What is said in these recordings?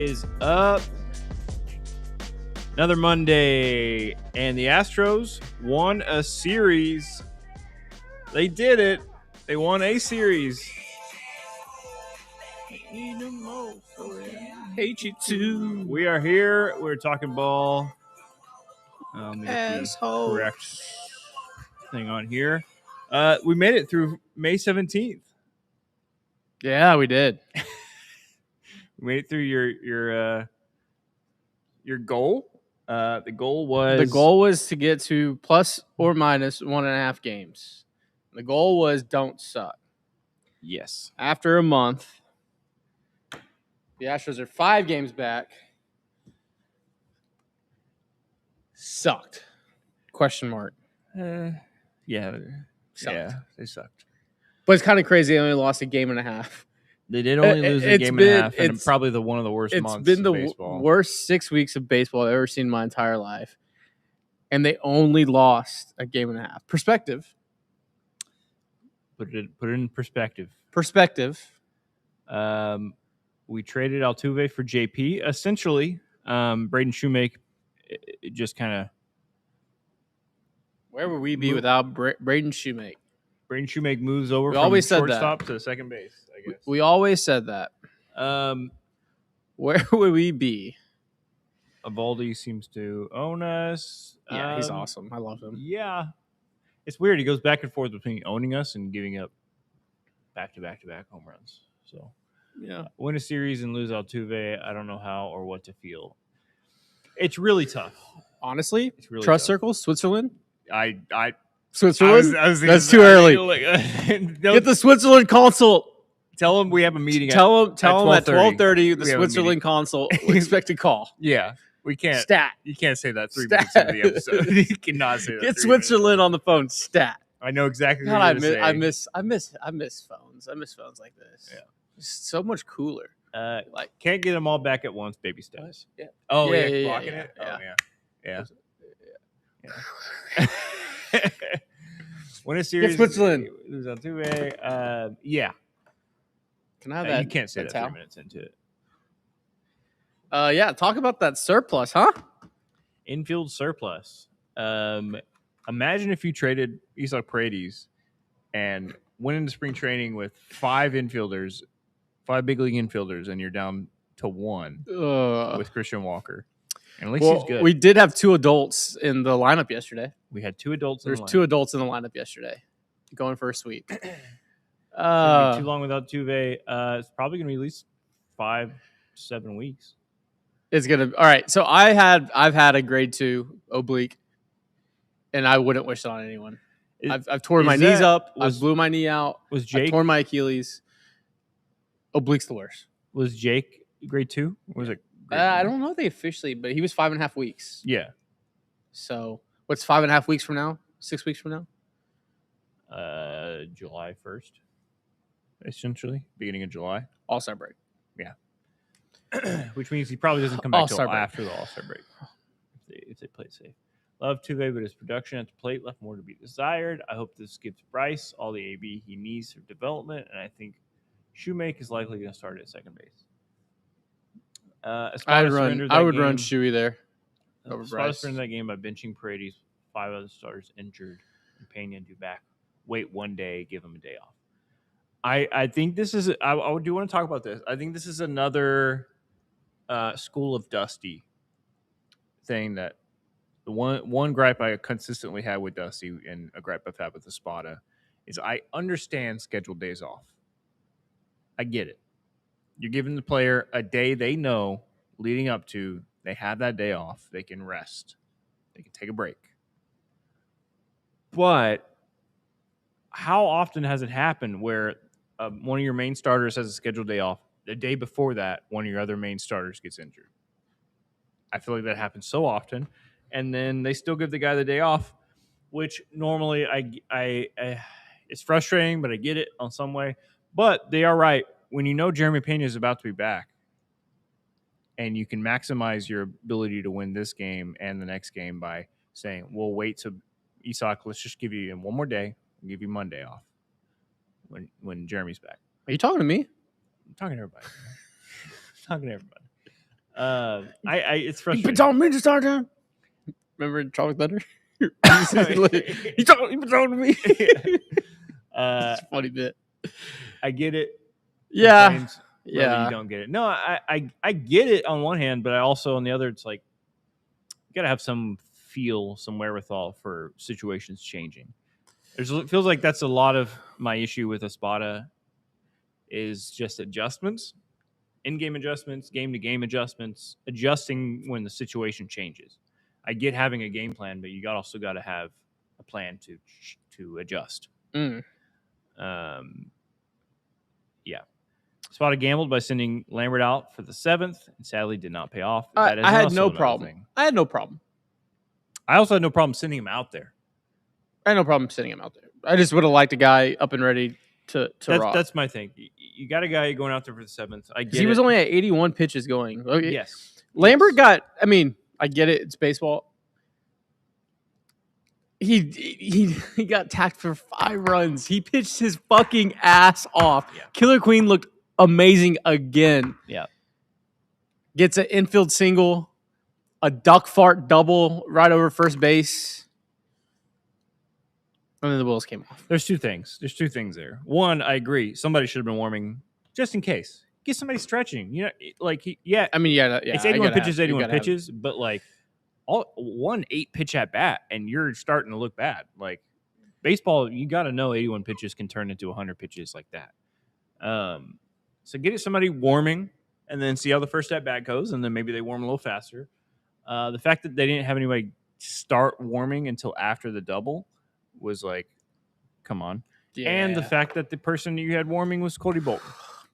Is up. Another Monday, and the Astros won a series. They did it. They won a series. Hate you too. We are here. We're talking ball. Let me get the correct thing on here. We made it through May 17th. Yeah, we did. We made it through your goal. The goal was to get to plus or minus 1.5 games. The goal was don't suck. Yes. After a month, the Astros are 5 games back. Sucked. Question mark. Yeah. Sucked. Yeah, they sucked. But it's kind of crazy. They only lost a game and a half. They did only lose a game and a half, and probably one of the worst months of baseball. It's been the worst 6 weeks of baseball I've ever seen in my entire life. And they only lost a game and a half. Perspective. Put it in perspective. We traded Altuve for JP. Essentially, Braden Shoemake just kind of... Where would we be without Braden Shoemake? Braden Shoemake moves over from shortstop to second base, I guess. We always said that. Where would we be? Evaldi seems to own us. Yeah, he's awesome. I love him. Yeah. It's weird. He goes back and forth between owning us and giving up back-to-back home runs. So, yeah. Win a series and lose Altuve, I don't know how or what to feel. It's really tough. Honestly, it's really trust tough. circles, Switzerland? Switzerland? I was That's too early. Get the Switzerland consult. Tell them we have a meeting. Tell them at 12:30 the Switzerland consult. We expect a call. Yeah. We can't. Stat. You can't say that 3 minutes into the episode. You cannot say that. Get Switzerland on the phone. Stat. I know exactly what God, you're I miss phones. I miss phones like this. Yeah. It's so much cooler. Like can't get them all back at once. Baby steps. Yeah. Oh yeah. Blocking it. Yeah. Oh yeah. Win a series. Get Switzerland. Lose Altuve. Yeah. Can I have that? You can't say that towel? 3 minutes into it. Yeah, talk about that surplus, huh? Infield surplus. Imagine if you traded Isaac Paredes and went into spring training with 5 infielders, 5 big league infielders, and you're down to 1 with Christian Walker. And at least he's good. We did have 2 adults in the lineup yesterday. We had 2 adults. There's 2 adults in the lineup yesterday, going for a sweep. Too long without Tuve. It's probably going to be at least 5-7 weeks. It's gonna. All right. So I've had a grade 2 oblique, and I wouldn't wish it on anyone. I've torn my knees up. I blew my knee out. Was Jake? I torn my Achilles. Oblique's the worst. Was Jake grade 2? Or was it? I don't know if they officially, but he was 5.5 weeks. Yeah. So what's 5.5 weeks from now? 6 weeks from now? July 1st, essentially, beginning of July. All-Star break. Yeah. Which means he probably doesn't come back until after the All-Star break if they play it safe. Love Tuve, but his production at the plate left more to be desired. I hope this gives Bryce all the AB he needs for development, and I think Shoemake is likely going to start at second base. I would run Shoey there. Over Bryce. Surrendered that game by benching Paredes, 5 other starters injured, and Pena due back. Wait 1 day, give him a day off. I think this is. I do want to talk about this. I think this is another school of Dusty thing that the one gripe I consistently had with Dusty and a gripe I've had with Espada is I understand scheduled days off. I get it. You're giving the player a day they know leading up to. They have that day off. They can rest. They can take a break. But how often has it happened where one of your main starters has a scheduled day off? The day before that, one of your other main starters gets injured. I feel like that happens so often. And then they still give the guy the day off, which normally I it's frustrating, but I get it on some way. But they are right. When you know Jeremy Pena is about to be back, and you can maximize your ability to win this game and the next game by saying, we'll wait to Isak, let's just give you one more day and give you Monday off when Jeremy's back. Are you talking to me? I'm talking to everybody. I'm talking to everybody. It's frustrating. You've been talking to me this entire time. Remember in Tropic Thunder? He's been talking to me. It's a funny bit. I get it. Yeah. Yeah. You don't get it. No, I get it on one hand, but I also on the other, it's like you got to have some wherewithal for situations changing. It feels like that's a lot of my issue with Espada is just adjustments, in-game adjustments, game-to-game adjustments, adjusting when the situation changes. I get having a game plan, but you also got to have a plan to adjust. Mm. Yeah. Espada gambled by sending Lambert out for the 7th, and sadly did not pay off. I had no problem. I had no problem. I also had no problem sending him out there. I had no problem sending him out there. I just would have liked a guy up and ready to rock. That's my thing. You got a guy going out there for the 7th. I get he was only at 81 pitches going. Okay. Yes. Lambert got. I mean, I get it. It's baseball. He got tacked for 5 runs. He pitched his fucking ass off. Yeah. Killer Queen looked amazing again. Yeah. Gets an infield single, a duck fart double right over first base. And then the wheels came off. There's two things there. One, I agree. Somebody should have been warming just in case. Get somebody stretching. You know, like I mean, yeah. It's 81 pitches, but like one 8-pitch at bat, and you're starting to look bad. Like baseball, you got to know 81 pitches can turn into 100 pitches like that. So get somebody warming, and then see how the first at bat goes, and then maybe they warm a little faster. The fact that they didn't have anybody start warming until after the double was like, come on. Yeah. And the fact that the person you had warming was Cody Bolton.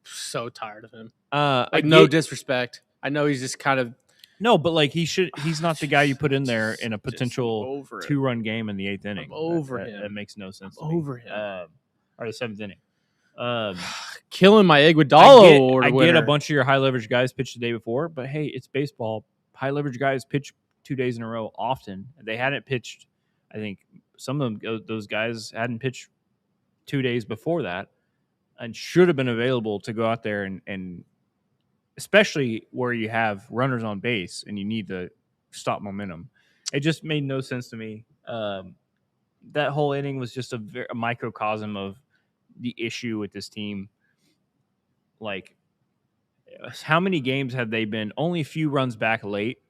So tired of him. No disrespect. I know he's just kind of no, but like he's not the guy you put in there in a potential 2-run game in the 8th inning. Him. That makes no sense. Over him. Or the 7th inning. Killing my Iguodala. I get a bunch of your high leverage guys pitched the day before, but hey, it's baseball. High leverage guys pitch 2 days in a row often. They hadn't pitched. I think some of them, those guys hadn't pitched 2 days before that, and should have been available to go out there and especially where you have runners on base and you need to stop momentum. It just made no sense to me. That whole inning was just a microcosm of the issue with this team. Like, how many games have they been only a few runs back late,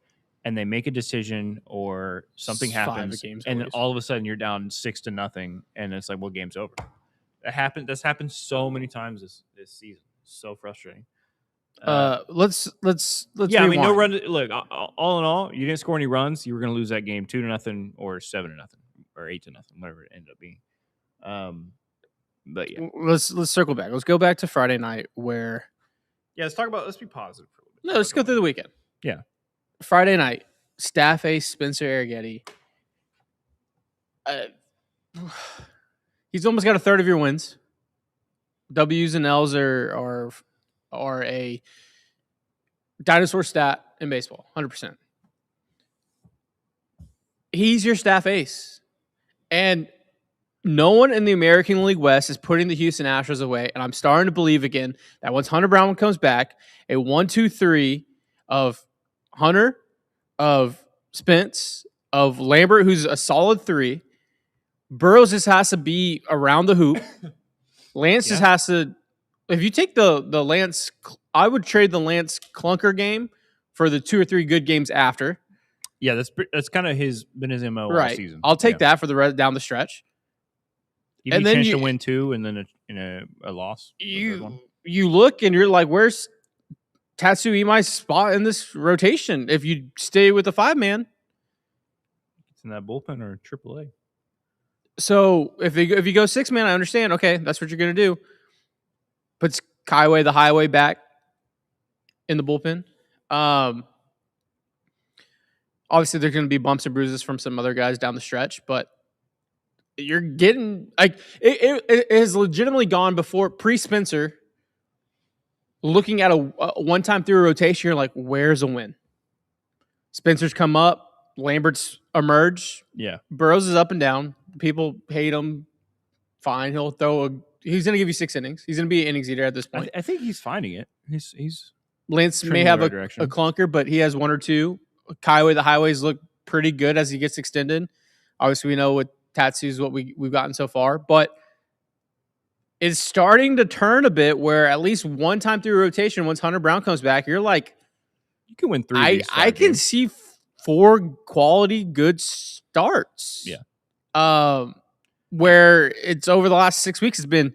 and they make a decision or something happens, and then all of a sudden you're down 6-0, and it's like, well, game's over. That's happened so many times this season. So frustrating. Let's yeah, I mean, no run. Look, all in all, you didn't score any runs. You were going to lose that game 2-0 or 7-0 or 8-0, whatever it ended up being. But yeah, let's circle back. Let's go back to Friday night where. Yeah, let's be positive for a little bit. No, let's go through the weekend. Yeah. Friday night, staff ace Spencer Arrighetti. He's almost got a third of your wins. W's and L's are a dinosaur stat in baseball, 100%. He's your staff ace. And no one in the American League West is putting the Houston Astros away. And I'm starting to believe again that once Hunter Brown comes back, a 1-2-3 of Hunter, of Spence, of Lambert, who's a solid 3. Burrows just has to be around the hoop. Lance just has to. If you take the Lance, I would trade the Lance clunker game for the 2 or 3 good games after. Yeah, that's kind of been his MO all season. I'll take that for the rest down the stretch. And then chance to win 2, and then a loss. You look and you're like, where's Tatsu Imai's spot in this rotation? If you stay with the 5-man, it's in that bullpen or AAA. So if you go 6-man, I understand. Okay, that's what you're gonna do. Puts Kaiway the highway back in the bullpen. Obviously, there's going to be bumps and bruises from some other guys down the stretch, but you're getting like it has legitimately gone before pre-Spencer. Looking at a one-time through a rotation, you're like, where's a win? Spencer's come up, Lambert's emerged. Yeah, Burrows is up and down. People hate him. Fine, he's going to give you 6 innings. He's going to be an innings eater at this point. I think he's finding it. He's Lance may trending have the a right direction. clunker, but he has one or two. Kaiway, the highways look pretty good as he gets extended. Obviously, we know with Tatsu's what we've gotten so far, but it's starting to turn a bit where at least one time through rotation, once Hunter Brown comes back, you're like, You can win 3 of these 5 I can games. see 4 quality good starts. Yeah. Where it's over the last 6 weeks has been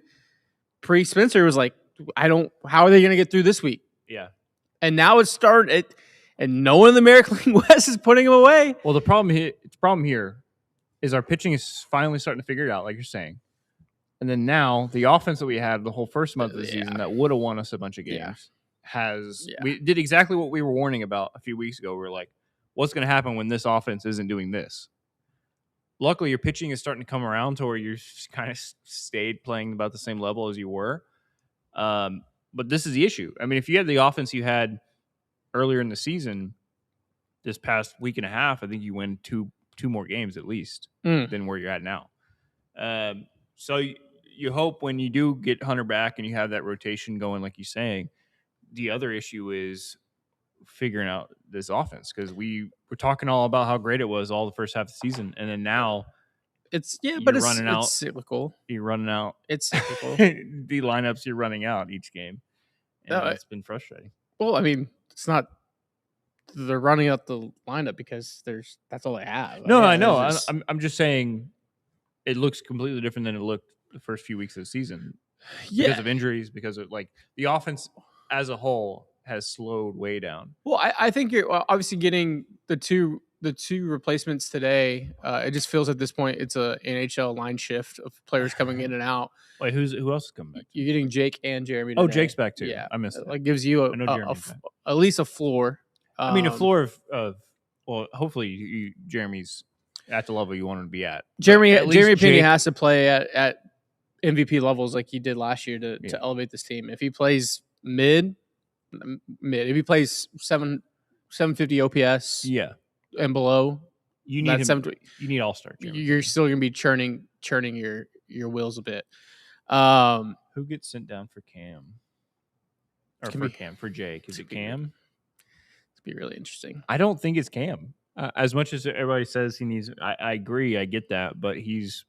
pre-Spencer was like, how are they going to get through this week? Yeah. And now it's started, and no one in the American League West is putting him away. Well, the problem here is our pitching is finally starting to figure it out, like you're saying. And then now the offense that we had the whole first month of the season that would have won us a bunch of games we did exactly what we were warning about a few weeks ago. We're like, what's going to happen when this offense isn't doing this? Luckily, your pitching is starting to come around to where you kind of stayed playing about the same level as you were. But this is the issue. I mean, if you had the offense you had earlier in the season, this past week and a half, I think you win two more games at least than where you're at now. So you hope when you do get Hunter back and you have that rotation going, like you're saying, the other issue is figuring out this offense, because we were talking all about how great it was all the first half of the season, and then now it's cyclical. You're running out. It's cyclical. The lineups you're running out each game, and it's been frustrating. Well, I mean, it's not. They're running out the lineup because that's all they have. No, I know. I'm just saying it looks completely different than it looked the first few weeks of the season because of injuries, because of like the offense as a whole has slowed way down. Well, I think you're obviously getting the two replacements today. It just feels at this point it's a NHL line shift of players coming in and out. Wait, who else is coming back? You're getting Jake and Jeremy today. Oh, Jake's back too. Yeah, I missed it. Like gives you at least a floor. I mean, a floor of well, hopefully Jeremy's at the level you want him to be at. Jeremy Pena has to play at MVP levels like he did last year to elevate this team. If he plays mid, if he plays 750 OPS, and below, you need you need all-star. You're still gonna be churning your wheels a bit. Who gets sent down for Cam? Or for Jake? Is it Cam? It'd be really interesting. I don't think it's Cam. As much as everybody says he needs, I agree, I get that, but he's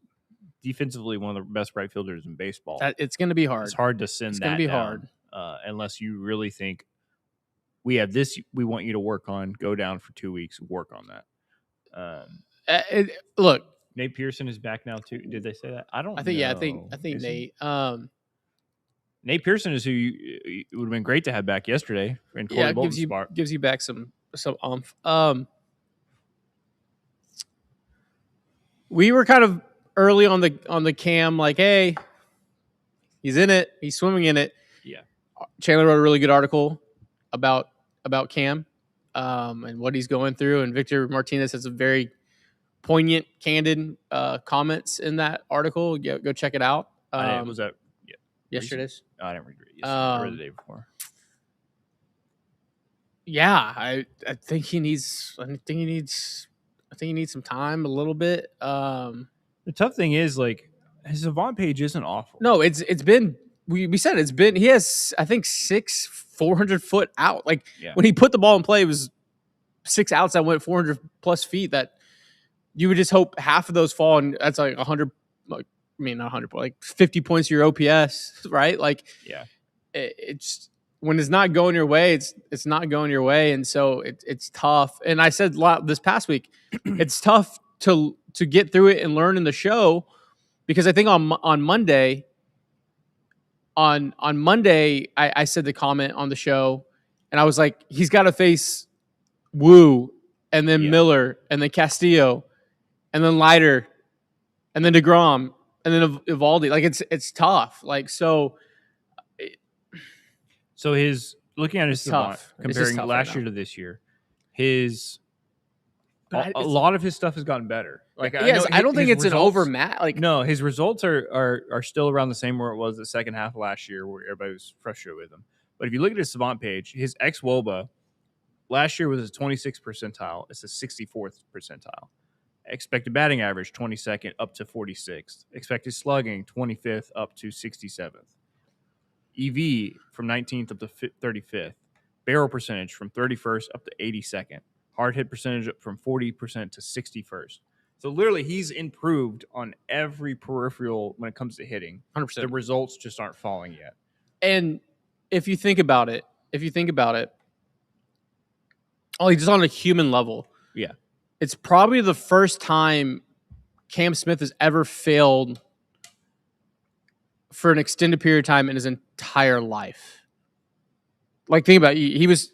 defensively one of the best right fielders in baseball. It's going to be hard. It's hard to send that down. It's going to be hard. Unless you really think we have this we want you to work on, go down for 2 weeks, work on that. Look, Nate Pearson is back now too. Did they say that? I don't know. I think Nate. Nate Pearson is who it would have been great to have back yesterday in Corey Bolton's spot. Gives you back some oomph. We were kind of early on the Cam, like, hey, he's in it, he's swimming in it. Yeah. Chandler wrote a really good article about Cam and what he's going through, and Victor Martinez has a very poignant, candid comments in that article. Go check it out. Was that yesterday's? No, I didn't read it yesterday. I read the day before. Yeah, I think he needs some time, a little bit. The tough thing is, like, his Savant page isn't awful. No, it's been we said it's been. He has, I think, 6 400-foot out. Like when he put the ball in play, it was 6 outs that went 400 plus feet. That you would just hope half of those fall, and that's like 100. Like, I mean, not 100, like 50 points to your OPS, right? Like, it's when it's not going your way, it's not going your way, and so it's tough. And I said a lot this past week, it's tough to get through it and learn in the show, because I think on Monday, I said the comment on the show, and I was like, he's got to face Wu, and then Miller, and then Castillo, and then Leiter, and then DeGrom, and then Evaldi. Like it's tough. Like so. So his looking at his Savant, comparing last year to this year, a lot of his stuff has gotten better. Like I don't think it's an overmatch. Like no, his results are still around the same where it was the second half of last year, where everybody was frustrated with him. But if you look at his Savant page, his xWOBA last year was his 26th percentile. It's a 64th percentile. Expected batting average 22nd up to 46th. Expected slugging 25th up to 67th. EV from 19th up to 35th. barrel percentage from 31st up to 82nd, hard hit percentage from 40% to 61st. So literally, he's improved on every peripheral when it comes to hitting. 100%. The results just aren't falling yet. And if you think about it, just on a human level, yeah, it's probably the first time Cam Smith has ever failed for an extended period of time in his entire life. Like, think about it. He was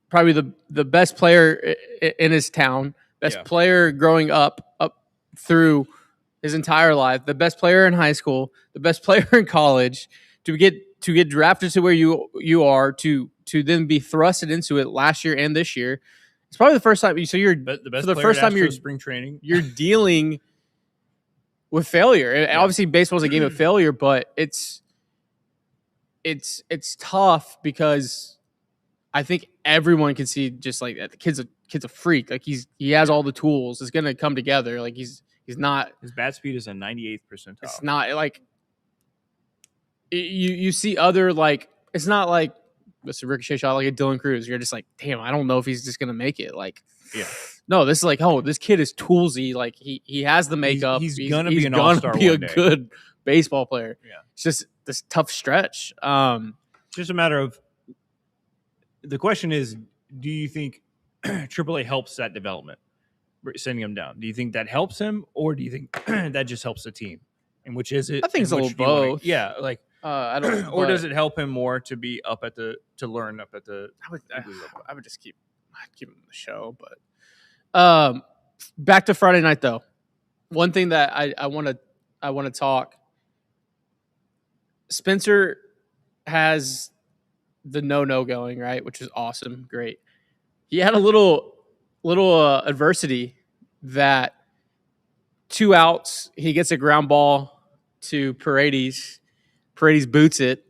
probably the best player in his town, best player growing up through his entire life, the best player in high school, the best player in college, to get drafted to where you are, to then be thrusted into it last year and this year. It's probably the first time. So you're the best for the first time you're spring training. You're dealing with failure. And obviously, baseball is a game of failure, but it's tough because I think everyone can see just like that the kid's a freak. Like he has all the tools. It's gonna come together. Like he's not. His bat speed is a 98th percentile. It's not like you see other like. It's not like it's a ricochet shot like a Dylan Cruz. You're just like, damn, I don't know if he's just gonna make it. Like, no, this is like, oh, this kid is toolsy. Like he has the makeup. He's gonna be an all-star be a one day. good baseball player. Yeah, it's just this tough stretch. It's just a matter of. The question is, do you think AAA helps that development, sending him down? Do you think that helps him, or do you think that just helps the team? And which is it? I think it's a little both. Like I don't. Or does it help him more to be up at to learn up at the? I would just keep him in the show, but back to Friday night though. One thing that I want to talk. Spencer has the no going, right, which is awesome, great. He had a little adversity that 2 outs, he gets a ground ball to Paredes. Paredes boots it,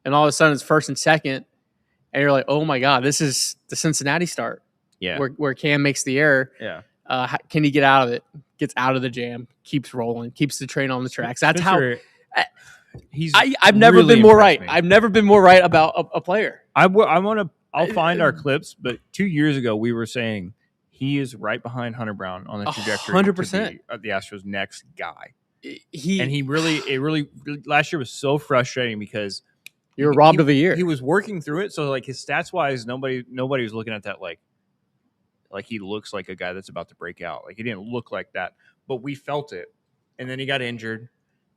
and all of a sudden it's first and second, and you're like, oh my god, this is the Cincinnati start. Yeah, where Cam makes the error. Yeah, can he get out of it? Gets out of the jam, keeps rolling, keeps the train on the tracks. That's Spencer, how. I've never really been more right. Me. I've never been more right about a player. I'll find our clips, but 2 years ago we were saying he is right behind Hunter Brown on the trajectory 100% to be the Astros' next guy. He really last year was so frustrating because you were robbed of a year. He was working through it, so like his stats wise, nobody was looking at that like he looks like a guy that's about to break out. Like he didn't look like that, but we felt it, and then he got injured.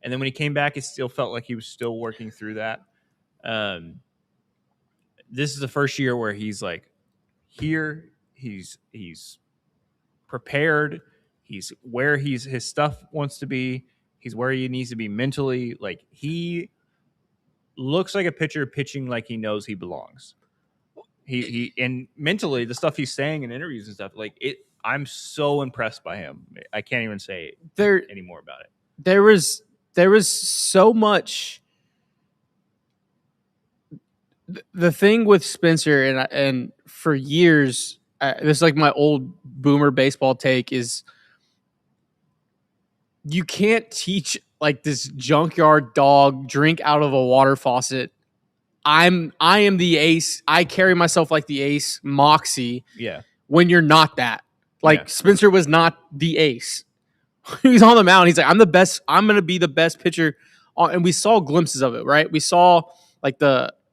And then when he came back, it still felt like he was still working through that. This is the first year where he's like here. He's prepared. He's where his stuff wants to be. He's where he needs to be mentally. Like he looks like a pitcher pitching like he knows he belongs. He and mentally the stuff he's saying in interviews and stuff like it. I'm so impressed by him. I can't even say any more about it. There was so much. The thing with Spencer and for years, this is like my old boomer baseball take is you can't teach like this junkyard dog drink out of a water faucet. I am the ace. I carry myself like the ace moxie. Yeah. When you're not that, like Spencer was not the ace. He's on the mound. He's like, I'm the best. I'm going to be the best pitcher. And we saw glimpses of it, right? We saw like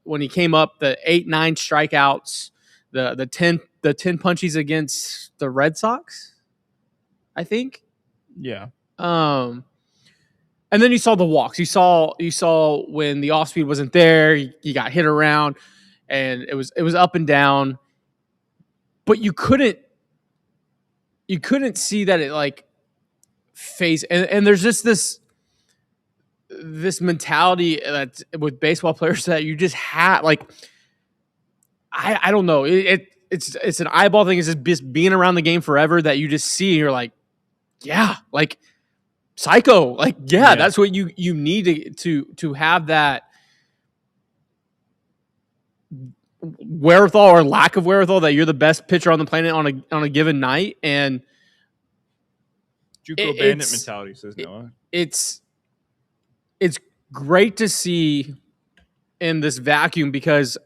when he came up, the 8-9 strikeouts, the 10 punchies against the Red Sox, I think. Yeah. And then you saw the walks. You saw when the off speed wasn't there. He got hit around, and it was up and down. But you couldn't see that it like phase. And there's just this mentality that with baseball players that you just have like I don't know. It's an eyeball thing. It's just being around the game forever that you just see and you're like, yeah, like psycho. Like, yeah. That's what you need to have that wherewithal or lack of wherewithal that you're the best pitcher on the planet on a given night. And Juco bandit mentality, says Noah. It's great to see in this vacuum because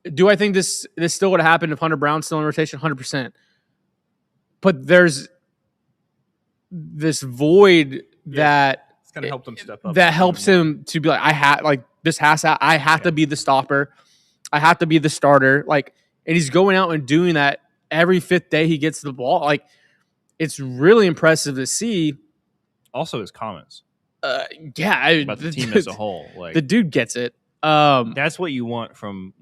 Do I think this still would have happened if Hunter Brown's still in rotation? 100%. But there's this void that it's gonna help them step up. That helps him to be like, I have to be the stopper. I have to be the starter. Like, and he's going out and doing that every fifth day he gets the ball. Like, it's really impressive to see. Also, his comments. Yeah, about the team as a whole. Like, the dude gets it. That's what you want from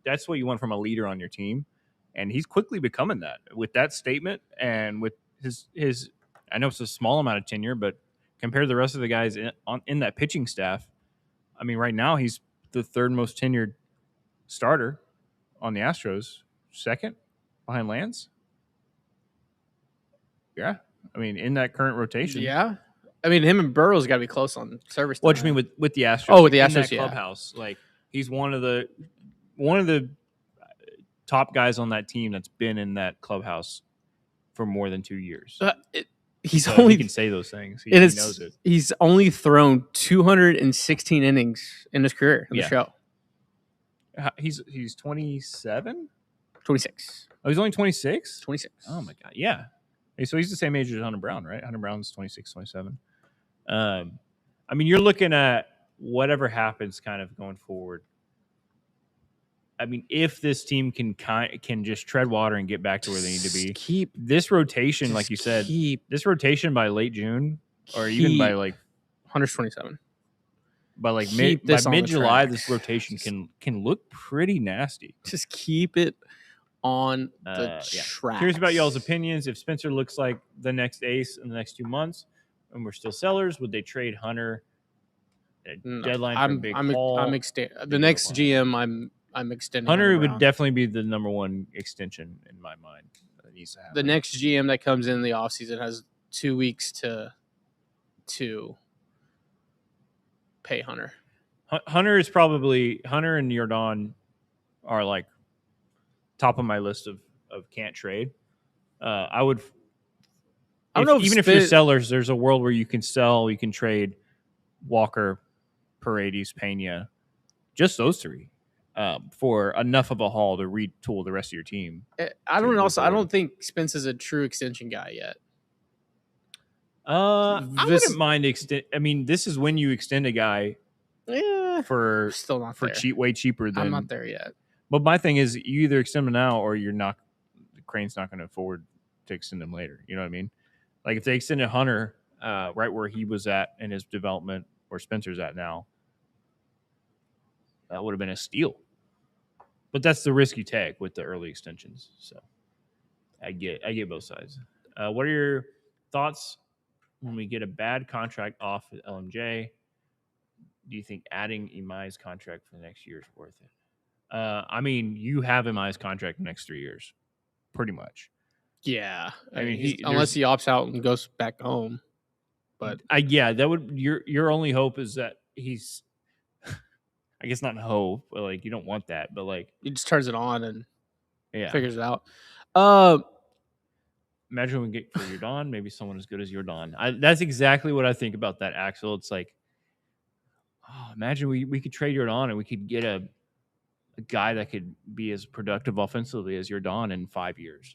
That's what you want from a leader on your team, and he's quickly becoming that with that statement and with his. I know it's a small amount of tenure, but compared to the rest of the guys in that pitching staff, I mean, right now he's the third most tenured starter on the Astros, second behind Lance. Yeah, I mean, in that current rotation. Yeah, I mean, him and Burrow's got to be close on service. What do you mean with the Astros? Oh, with the Astros, in that clubhouse, like he's one of the top guys on that team that's been in that clubhouse for more than 2 years. He can say those things. He knows it. He's only thrown 216 innings in his career in the show. He's 27? 26. Oh, he's only 26? 26. Oh, my God. Yeah. So he's the same age as Hunter Brown, right? Hunter Brown's 26, 27. I mean, you're looking at whatever happens kind of going forward. I mean, if this team can just tread water and get back to where they need to be, keep this rotation, like you said, this rotation by late June or even by like 127. By like mid-July, this rotation can look pretty nasty. Just keep it on the track. Curious about y'all's opinions. If Spencer looks like the next ace in the next 2 months, and we're still sellers, would they trade Hunter? Deadline for a big haul? The next GM, I'm extending. Hunter would definitely be the number one extension in my mind. That needs to happen. The next GM that comes in the offseason has 2 weeks to pay Hunter. Hunter and Yordan are like top of my list of can't trade. I would. Even if you're sellers, there's a world where you can sell. You can trade Walker, Paredes, Pena, just those three. For enough of a haul to retool the rest of your team. I don't think Spence is a true extension guy yet. I wouldn't mind I mean, this is when you extend a guy. Yeah, for still not for cheap, way cheaper than. I'm not there yet. But my thing is, you either extend him now or you're not. Crane's not going to afford to extend him later. You know what I mean? Like if they extended Hunter right where he was at in his development, where Spencer's at now, that would have been a steal. But that's the risk you take with the early extensions. So I get both sides. What are your thoughts when we get a bad contract off at LMJ? Do you think adding Imai's contract for the next year is worth it? I mean, you have Imai's contract the next 3 years, pretty much. Yeah, I mean, unless he opts out and goes back home. But that would your only hope is that he's. I guess not hope, but like you don't want that, but like he just turns it on and figures it out. Imagine we get for Yordan, maybe someone as good as Yordan. That's exactly what I think about that, Axel. It's like, imagine we could trade Yordan and we could get a guy that could be as productive offensively as Yordan in 5 years.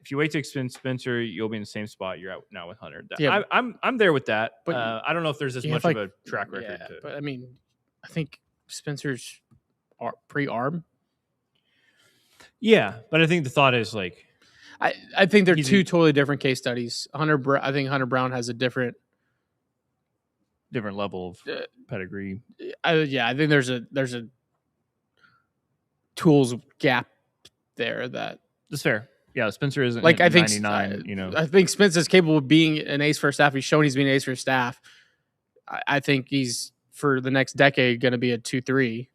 If you wait to extend Spencer, you'll be in the same spot you're at now with Hunter. Yeah, I'm there with that. But I don't know if there's as much of a track record. But I mean, I think Spencer's pre-arm. Yeah, but I think the thought is like, I think they're two totally different case studies. I think Hunter Brown has a different level of pedigree. I think there's a tools gap there that's fair. Yeah, Spencer isn't like I think 99. I think Spencer's capable of being an ace for staff. He's shown he's been an ace for staff. I think he's for the next decade going to be a 2-3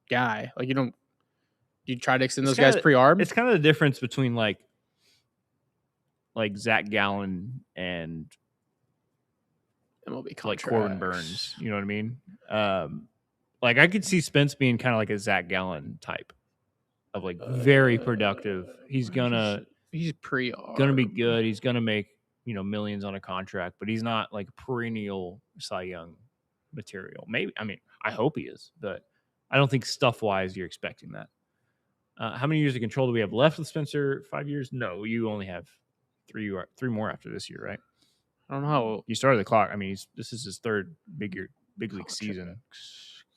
guy. Like you try to extend those guys pre-arm. It's kind of the difference between like Zach Gallen and MLB like Corbin Burns. You know what I mean? Like I could see Spence being kind of like a Zach Gallen type of like very productive. He's pre-arm. Gonna be good. He's gonna make millions on a contract, but he's not like perennial Cy Young material. Maybe I hope he is, but I don't think stuff-wise you're expecting that. How many years of control do we have left with Spencer? 5 years? No, you only have three more after this year, right? I don't know. You started the clock. I mean, this is his third big league season.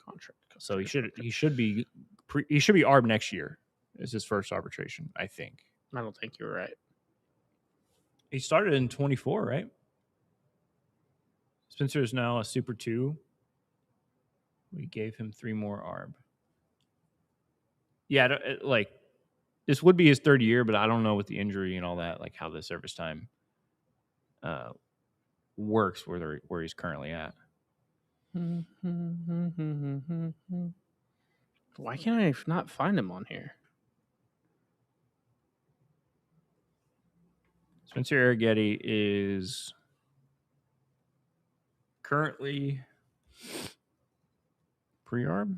Contract. So he should be ARB next year. Is his first arbitration, I think. I don't think you're right. He started in 24, right? Spencer is now a Super 2. We gave him 3 more ARB. Yeah, like this would be his third year, but I don't know with the injury and all that, like how the service time works where he's currently at. Why can't I not find him on here? Spencer Arrighetti is currently pre-arb.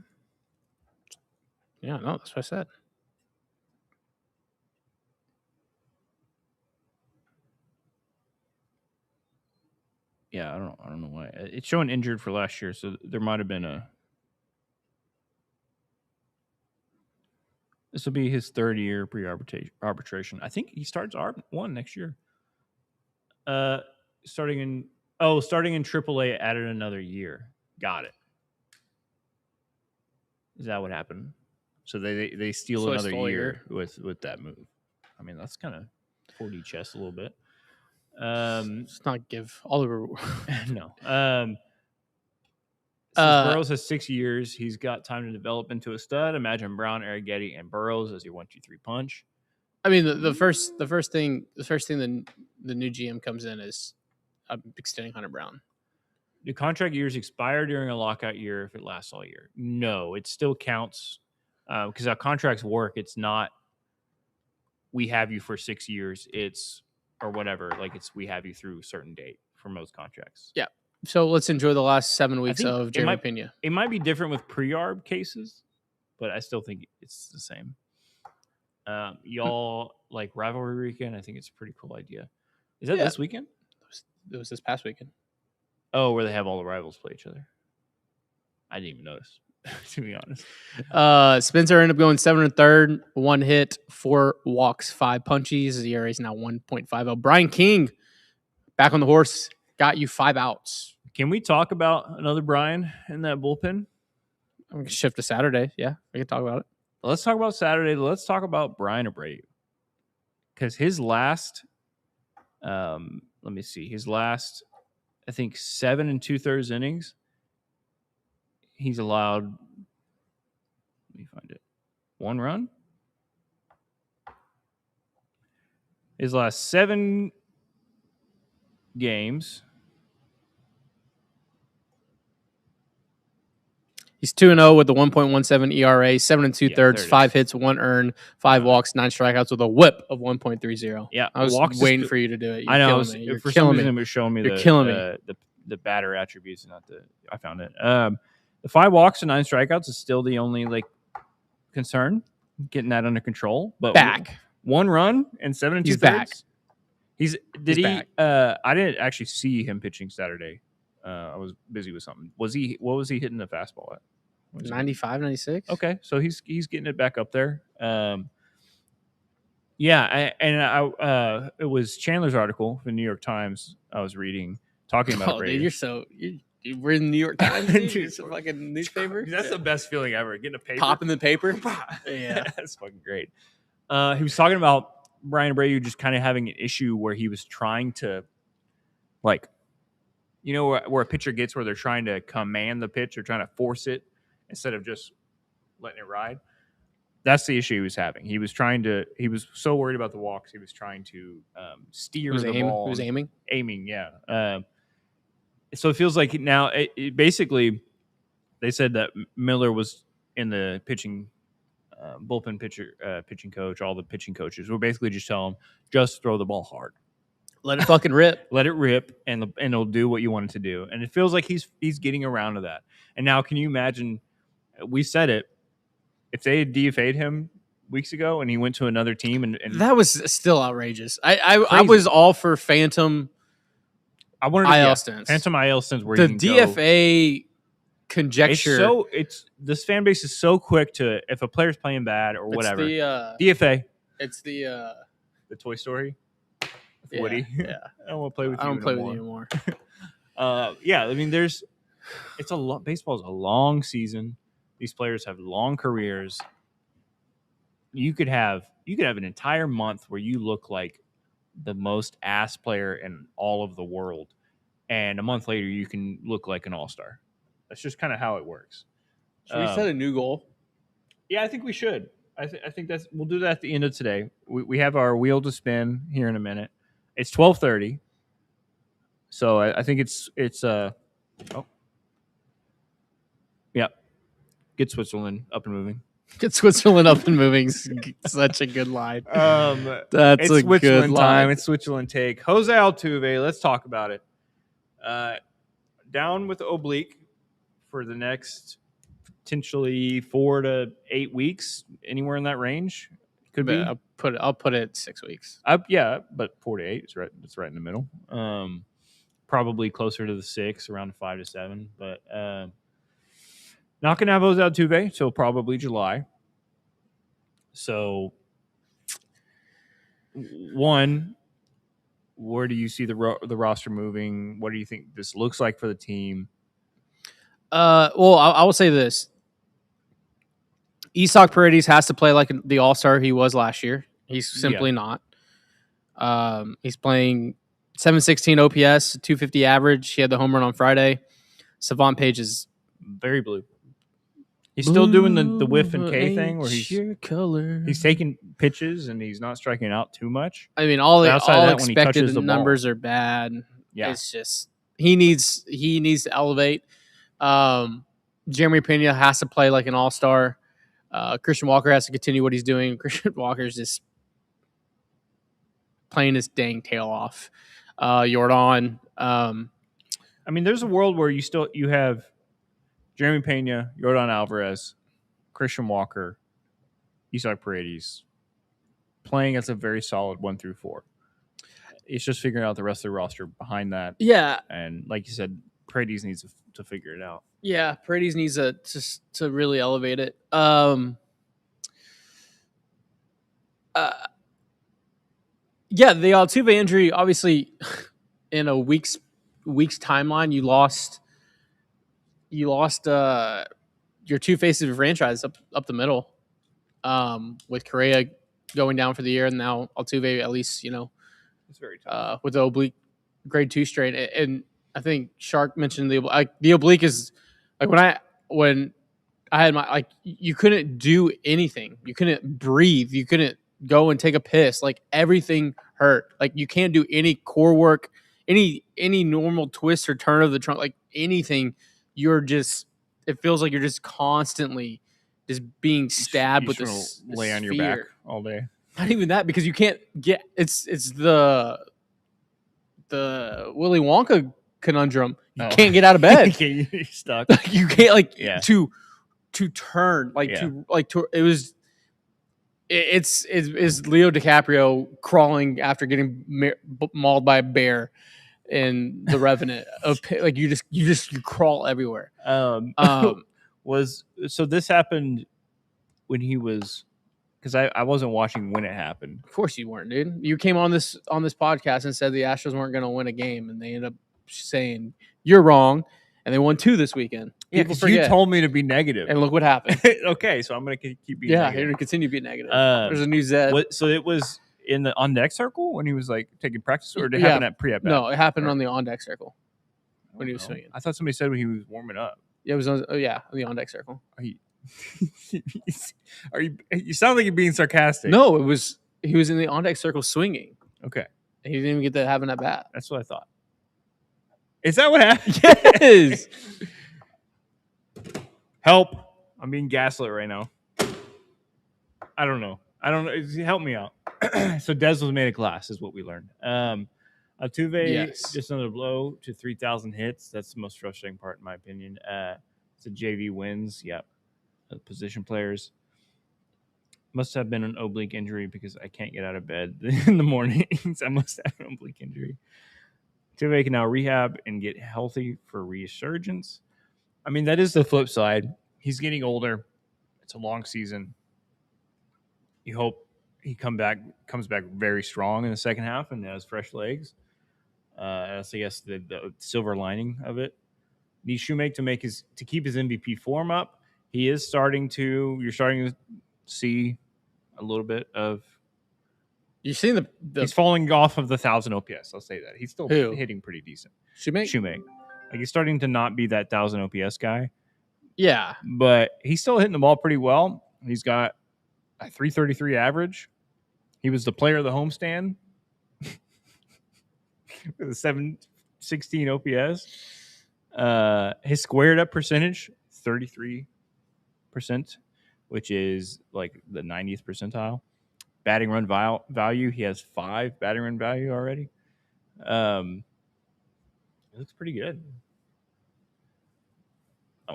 Yeah, no, that's what I said. Yeah, I don't know why. It's showing injured for last year, so there might have been a. This will be his third year pre-arbitration. I think he starts ARB1 next year. Starting in AAA, added another year. Got it. Is that what happened? So they steal another year with that move. I mean, that's kind of 4D chess a little bit. Let's not give Oliver. No. Since Burrows has 6 years, he's got time to develop into a stud. Imagine Brown, Arrighetti, and Burrows as your 1-2-3 punch. I mean, the first thing the new GM comes in is extending Hunter Brown. Do contract years expire during a lockout year if it lasts all year? No, it still counts because how contracts work. It's not we have you for 6 years. It's or whatever. Like it's we have you through a certain date for most contracts. Yeah. So let's enjoy the last 7 weeks of Jeremy Pena. It might be different with pre-arb cases, but I still think it's the same. Y'all like rivalry weekend? I think it's a pretty cool idea. Is that this weekend? It was this past weekend. Oh, where they have all the rivals play each other. I didn't even notice, to be honest. Spencer ended up going 7 1/3, 1 hit, 4 walks, 5 punchies. The ERA is now 1.50. Brian King, back on the horse, got you 5 outs. Can we talk about another Brian in that bullpen? I'm going to shift to Saturday. Yeah, we can talk about it. Let's talk about Saturday. Let's talk about Brian Abreu. Because his last, let me see, his last, I think 7 2/3 innings, he's allowed, let me find it, 1 run. His last 7 games. He's 2-0 with the 1.17 ERA, 7 2/3, 5 hits, 1 earned, 5 walks, 9 strikeouts with a WHIP of 1.30. Yeah, I was waiting for you to do it. I know. You're for killing some me. reason, it was showing me the batter attributes, not the. I found it. The 5 walks and 9 strikeouts is still the only concern. Getting that under control, but back 1 run and 7 2/3. He's back. He's back. I didn't actually see him pitching Saturday. I was busy with something. What was he hitting the fastball at? 95, 96. Okay, so he's getting it back up there. It was Chandler's article in the New York Times I was reading talking about. Dude, you were in the New York Times. Dude, it's a fucking newspaper. That's the best feeling ever. Getting a paper, popping the paper. Yeah, that's fucking great. He was talking about Brian Abreu just kind of having an issue where he was trying to, where a pitcher gets where they're trying to command the pitch or trying to force it instead of just letting it ride. That's the issue he was having. He was so worried about the walks. He was trying to steer the ball. He was aiming? Aiming, yeah. So it feels like now, basically, they said that Miller was in the pitching bullpen pitching coach. All the pitching coaches were basically just telling him, just throw the ball hard. Let it fucking rip. Let it rip, and it'll do what you want it to do. And it feels like he's getting around to that. And now, can you imagine? We said it. If they had DFA'd him weeks ago and he went to another team, and that was still outrageous. I was all for phantom. I wanted IL stints. Phantom IL stints. Where the DFA conjecture. This fan base is so quick to, if a player's playing bad or whatever. DFA. It's the Toy Story with yeah, Woody. Yeah. I don't want to play with you. I don't play with you anymore. Yeah, I mean, baseball is a long season. These players have long careers. You could have an entire month where you look like the most ass player in all of the world, and a month later you can look like an all-star. That's just kind of how it works. Should we set a new goal? Yeah, I think we should. I think we'll do that at the end of today. We have our wheel to spin here in a minute. It's 12:30, so I think it's yeah. Get Switzerland up and moving. Get Switzerland up and moving. Such a good line. That's it's a Switzerland good time. line. It's Switzerland take. Jose Altuve. Let's talk about it. Down with oblique for the next potentially 4 to 8 weeks, anywhere in that range. Could be. I'll put it 6 weeks. Yeah, but 4 to 8 is right. It's right in the middle. Probably closer to the 6, around 5 to 7. But not gonna have Jose Altuve till probably July. So, one, where do you see the roster moving? What do you think this looks like for the team? Well, I will say this. Isak Paredes has to play like the all-star he was last year. He's simply not. He's playing 716 OPS, 250 average. He had the home run on Friday. Savant Page is very blue. He's still doing the whiff and K thing where he's taking pitches and he's not striking out too much. I mean, all expected numbers are bad. Yeah. It's just he needs to elevate. Jeremy Pena has to play like an all-star. Christian Walker has to continue what he's doing. Christian Walker's just playing his dang tail off. Jordan. I mean, there's a world where you have Jeremy Pena, Jordan Alvarez, Christian Walker, Isak Paredes playing as a very solid 1 through 4. It's just figuring out the rest of the roster behind that. Yeah. And like you said, Paredes needs to figure it out. Yeah, Paredes needs to really elevate it. Yeah, the Altuve injury, obviously, in a week's timeline, you lost your two faces of franchise up the middle, with Correa going down for the year, and now Altuve, at least, it's very tough with the oblique grade 2 strain. And I think Shark mentioned the oblique is like when I had my you couldn't do anything, you couldn't breathe, you couldn't go and take a piss, like everything hurt. Like you can't do any core work, any normal twist or turn of the trunk, like anything. It feels like you're just constantly just being stabbed with this lay on your back all day. Not even that, because you can't get it's the Willy Wonka conundrum. You can't get out of bed. You're stuck. You can't to turn it's Leo DiCaprio crawling after getting mauled by a bear in The Revenant. Like you crawl everywhere. So this happened when he was, because I wasn't watching when it happened. Of course you weren't, dude. You came on this podcast and said the Astros weren't going to win a game, and they ended up saying you're wrong, and they won 2 this weekend. People forget. You told me to be negative, and look what happened. Okay, so I'm going to keep being negative. You're going to continue to be negative. There's a new Zed. So it was in the on deck circle when he was like taking practice, or did it happen at pre-at bat? No, it happened on the on deck circle when he was swinging. I thought somebody said when he was warming up. Yeah, it was on the on deck circle. You sound like you're being sarcastic. No, he was in the on deck circle swinging. Okay, and he didn't even get to having that bat. That's what I thought. Is that what happened? Yes. Help! I'm being gaslit right now. I don't know. Help me out. So Dez was made of glass, is what we learned. Altuve, just another blow to 3,000 hits. That's the most frustrating part, in my opinion. It's a JV wins. Yep. Position players. Must have been an oblique injury because I can't get out of bed in the mornings. I must have an oblique injury. Altuve can now rehab and get healthy for resurgence. I mean, that is the flip side. He's getting older. It's a long season. You hope he comes back very strong in the second half and has fresh legs. That's, I guess, the silver lining of it. Needs Shoemake to keep his MVP form up. You're starting to see a little bit of. You've seen the he's falling off of the 1,000 OPS. I'll say that he's still hitting pretty decent. Shoemake. Like, he's starting to not be that 1,000 OPS guy. Yeah, but he's still hitting the ball pretty well. He's got a 333 average. He was the player of the homestand with a 716 OPS. His squared up percentage, 33%, which is like the 90th percentile. Batting run value, he has 5 batting run value already. It looks pretty good. Oh.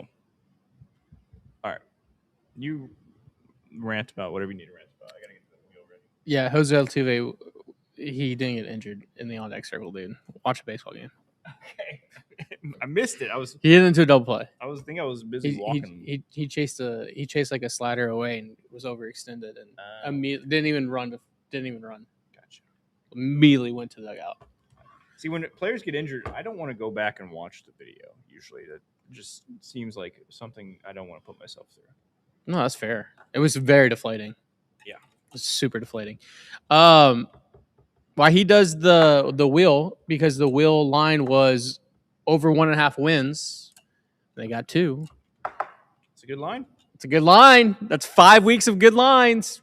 All right. You rant about whatever you need to rant about. I got to get to the wheel ready. Yeah, Jose Altuve, he didn't get injured in the on-deck circle, dude. Watch a baseball game. Okay. I missed it. He hit into a double play. I was busy walking. He chased like a slider away and was overextended and didn't even run. Gotcha. Immediately went to the dugout. See, when players get injured, I don't want to go back and watch the video. Usually, that just seems like something I don't want to put myself through. No, that's fair. It was very deflating. Yeah, it was super deflating. Why he does the wheel, because the wheel line was over 1.5 wins. They got 2. It's a good line. It's a good line. That's 5 weeks of good lines.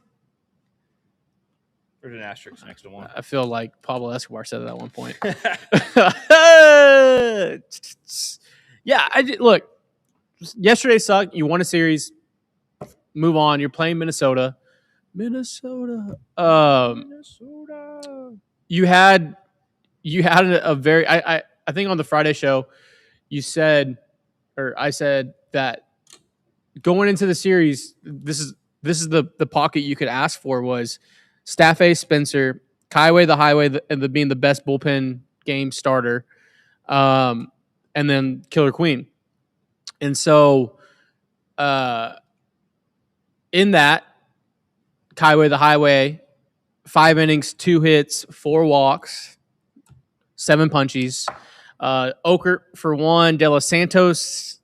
There's an asterisk next to one. I feel like Pablo Escobar said it at one point. Yeah, look. Yesterday sucked. You won a series. Move on. You're playing Minnesota. Minnesota. You had a very. I think on the Friday show, you said, or I said that going into the series, this is the pocket you could ask for was Staff A Spencer, Kaiway the Highway, and being the best bullpen game starter, and then Killer Queen. And so, in that, Kaiway the Highway, 5 innings, 2 hits, 4 walks, 7 punchies. Okert for 1. De Los Santos.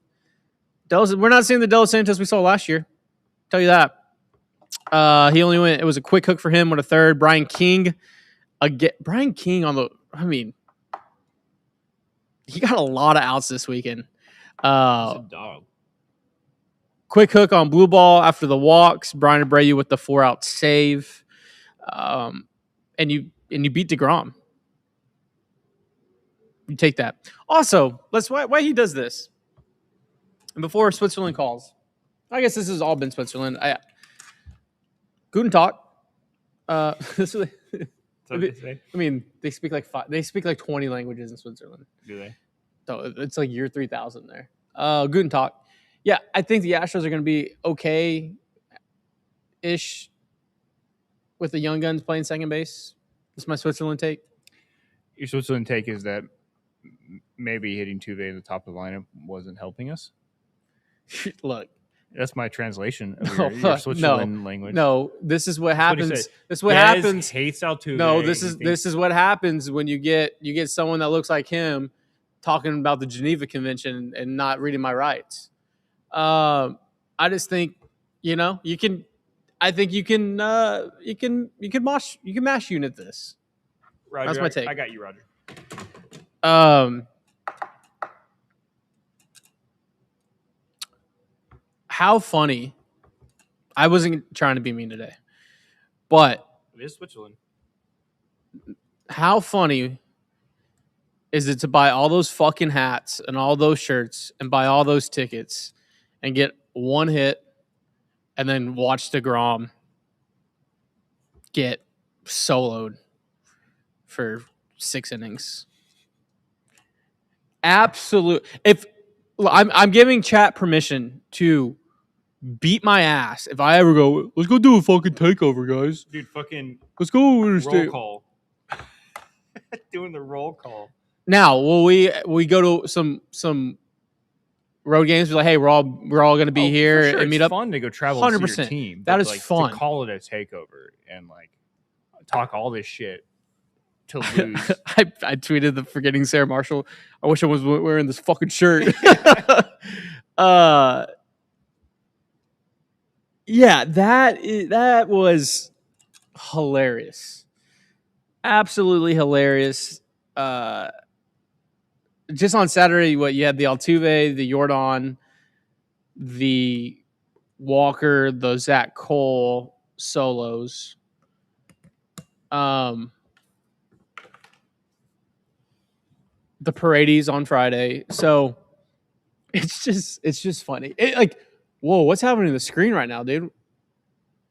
We're not seeing the De Los Santos we saw last year. Tell you that. He only went. It was a quick hook for him with a 3rd. Brian King on the. I mean, he got a lot of outs this weekend. He's a dog. Quick hook on blue ball after the walks. Brian Abreu with the 4-out save. And you beat DeGrom. You take that. Also, why he does this. And before Switzerland calls, I guess this has all been Switzerland. Guten Tag. I mean, they speak like 20 languages in Switzerland. Do they? So it's like year 3,000 there. Guten Tag. Yeah, I think the Astros are going to be okay-ish with the young guns playing second base. That's my Switzerland take. Your Switzerland take is that maybe hitting Tuve at the top of the lineup wasn't helping us? Look. That's my translation of your Switzerland language. No, this is what happens. This is what Dez happens. Hates Altuve. No, this is what happens when you get someone that looks like him talking about the Geneva Convention and not reading my rights. I just think, you can. I think you can mash unit this. Roger, that's my take. I got you, Roger. How funny. I wasn't trying to be mean today, but it is Switzerland. How funny is it to buy all those fucking hats and all those shirts and buy all those tickets and get 1 hit and then watch DeGrom get soloed for 6 innings? Absolute. If I'm giving chat permission to beat my ass if I ever go, let's go do a fucking takeover, guys. Dude, fucking let's go roll call. Doing the roll call. Now, will we go to some road games. Be like, hey, we're all going to be here sure. and meet it's up. fun to go travel and see your team. That but, is like, fun. To call it a takeover and like talk all this shit to lose. I tweeted the forgetting Sarah Marshall. I wish I was wearing this fucking shirt. Yeah, that was hilarious. Absolutely hilarious. Just on Saturday, you had the Altuve, the Jordan, the Walker, the Zach Cole solos. The Paredes on Friday. So it's just funny. Whoa, what's happening to the screen right now, dude?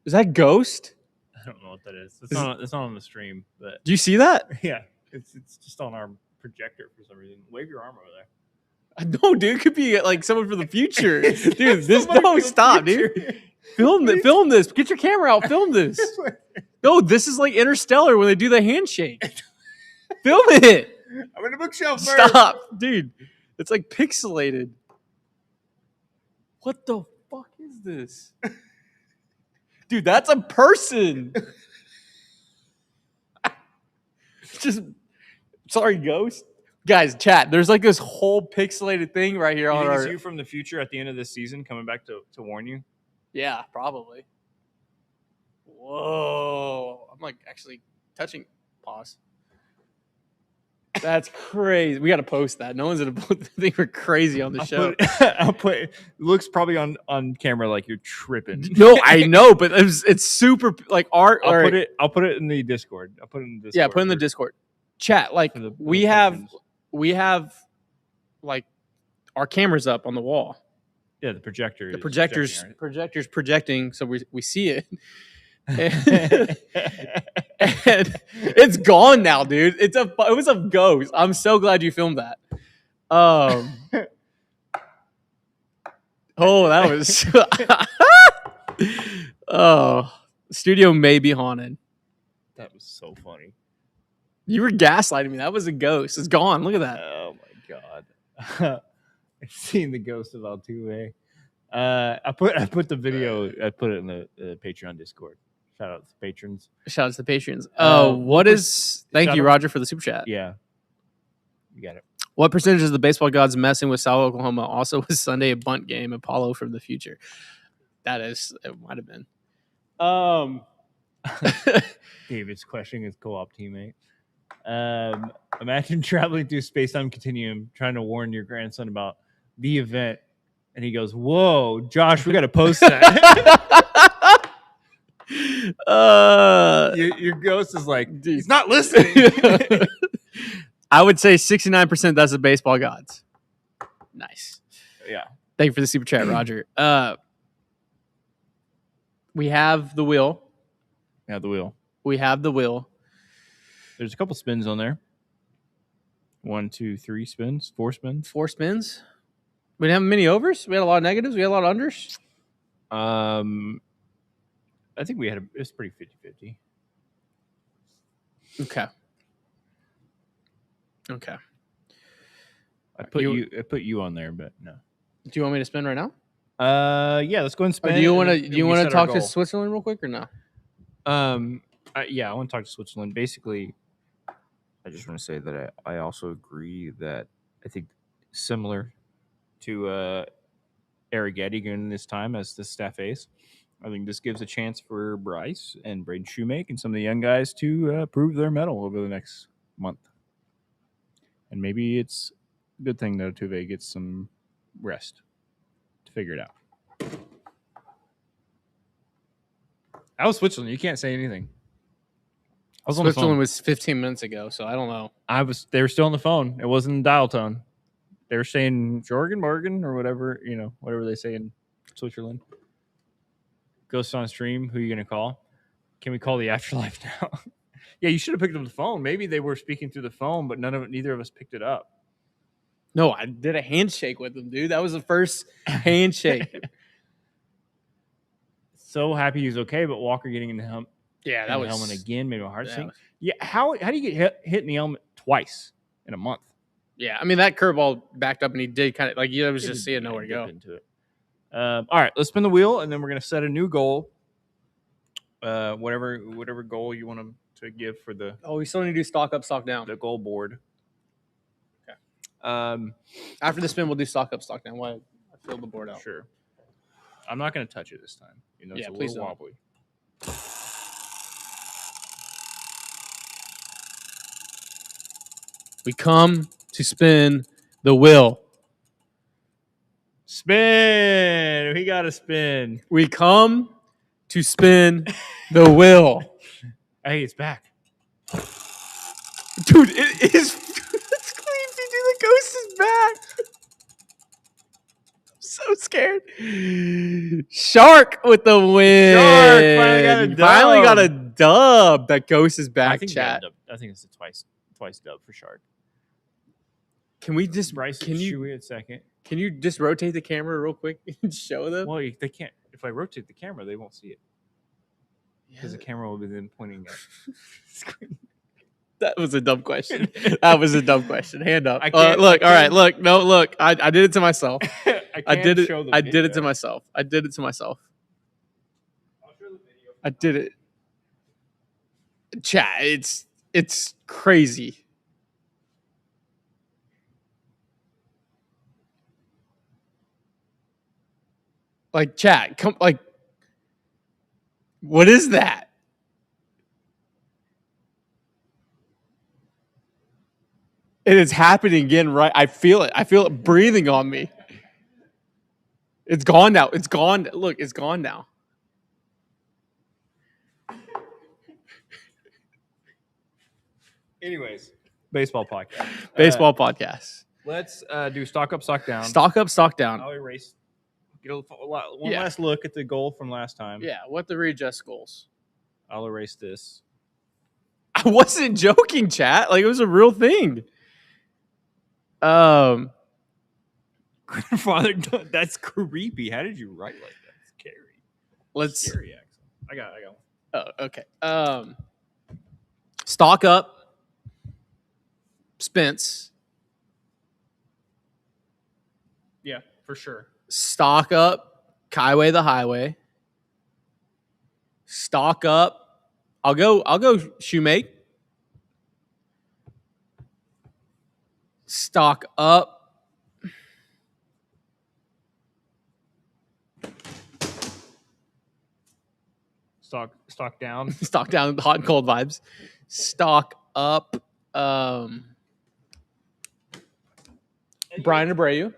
Is that Ghost? I don't know what that is. It's not on the stream, but do you see that? Yeah, it's just on our projector for some reason. Wave your arm over there. No, dude, it could be like someone for the future. Dude, stop, dude. Film this. Get your camera out. Film this. No, this is like Interstellar when they do the handshake. Film it. I'm in the bookshelf. Stop, dude. It's like pixelated. What the fuck is this? Dude, that's a person. Sorry, Ghost. Guys, chat. There's like this whole pixelated thing right here on our. Is you from the future at the end of this season coming back to warn you? Yeah, probably. Whoa! I'm like actually touching pause. That's crazy. We got to post that. No one's gonna think we're crazy on the show. I'll put. It looks probably on camera like you're tripping. No, I know, but it's super like art. I'll put it in the Discord. I'll put it in the Discord. Yeah, put it in the Discord. Chat. Like we have like our cameras up on the wall. Yeah, the projector. The projector's projecting, so we see it. And it's gone now, dude. It was a ghost. I'm so glad you filmed that. Oh, that was. Oh, studio may be haunted. That was so funny. You were gaslighting me. That was a ghost. It's gone. Look at that. Oh my god. I've seen the ghost of Altuve. I put the video. I put it in the Patreon Discord. Shout out to the patrons. Shout out to the patrons. Thank you, Roger, for the super chat. Yeah, you got it. What percentage of the baseball gods messing with South Oklahoma? Also, was Sunday a bunt game? Apollo from the future. It might have been. David's questioning his co-op teammate. Imagine traveling through space-time continuum, trying to warn your grandson about the event, and he goes, "Whoa, Josh, we got to post that." Your ghost is like, he's not listening. I would say 69%. That's the baseball gods. Nice. Yeah. Thank you for the super chat, Roger. We have the wheel. Yeah, the wheel. We have the wheel. There's a couple spins on there. 1, 2, 3 spins. 4 spins. 4 spins. We didn't have many overs. We had a lot of negatives. We had a lot of unders. I think it's pretty 50-50. Okay. I put you on there, but no. Do you want me to spin right now? Yeah, let's go and spin. Do you want to talk to Switzerland real quick or no? Yeah, I want to talk to Switzerland. Basically, I just want to say that I also agree that I think similar to Arrighetti going this time as the staff ace, I think this gives a chance for Bryce and Braden Shoemake and some of the young guys to prove their mettle over the next month. And maybe it's a good thing that Altuve gets some rest to figure it out. I was Switzerland. You can't say anything. Switzerland was 15 minutes ago, so I don't know. They were still on the phone. It wasn't dial tone. They were saying Jorgen Morgan or whatever, whatever they say in Switzerland. Ghost on stream. Who are you going to call? Can we call the afterlife now? Yeah, you should have picked up the phone. Maybe they were speaking through the phone, but neither of us picked it up. No, I did a handshake with them, dude. That was the first handshake. So happy he's okay, but Walker getting in the helmet. Yeah, that was helmet again. Maybe a heart sink. Yeah, how do you get hit in the helmet twice in a month? Yeah, I mean that curveball backed up, and he did kind of like you was just seeing nowhere to go. Into it. All right, let's spin the wheel, and then we're gonna set a new goal. Whatever goal you want him to give for the. Oh, we still need to do stock up, stock down. The goal board. Okay. After the spin, we'll do stock up, stock down. Why? I filled the board out. Sure. I'm not gonna touch it this time. It's a little wobbly. We come to spin the wheel. Spin. We got to spin. We come to spin the wheel. Hey, it's back. Dude, it is. It's crazy, dude. The ghost is back. I'm so scared. Shark with the win. Shark finally got a dub. That ghost is back, chat. I think it's a twice dub for Shark. Can we just Chewy a second? Can you just rotate the camera real quick and show them? Well, they can't. If I rotate the camera, they won't see it because the camera will be then pointing at the screen. That was a dumb question. That was a dumb question. Hand up. Look. All right. Look. No. Look. I did it to myself. I did it. Show the I video. did it to myself. I did it to myself. I'll show the video. I did it. Chat. It's crazy. Like chat. Come. Like. What is that? It is happening again, right? I feel it. I feel it breathing on me. It's gone now. It's gone. Look, it's gone now. Anyways, baseball podcast. Baseball podcast. Let's do stock up, stock down. Stock up, stock down. I'll erase. Get one last look at the goal from last time. Yeah, what the readjust goals? I'll erase this. I wasn't joking, chat. Like it was a real thing. Grandfather, that's creepy. How did you write like that? Scary. Scary accent. I got one. Oh, okay. Stock up, Spence. Yeah, for sure. Stock up, Kaiway the Highway. Stock up. I'll go Shoemake. Stock up. Stock down. Stock down, hot and cold vibes. Stock up. Brian Abreu.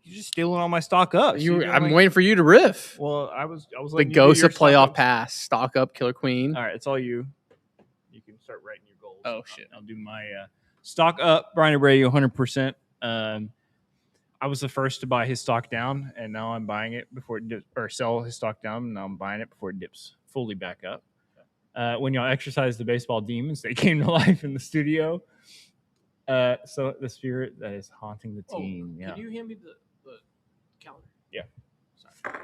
You're just stealing all my stock up. I'm waiting for you to riff. Well, I was the ghost of playoff pass. Stock up, Killer Queen. All right, it's all you. You can start writing your goals. Oh shit! I'll do my stock up. Brian Abreu, 100%. I was the first to buy his stock down, and now I'm buying it before it dips, or sell his stock down, and now I'm buying it before it dips fully back up. When y'all exercise the baseball demons, they came to life in the studio. So the spirit that is haunting the team. Yeah. Can you hand me the calendar? Yeah. Sorry.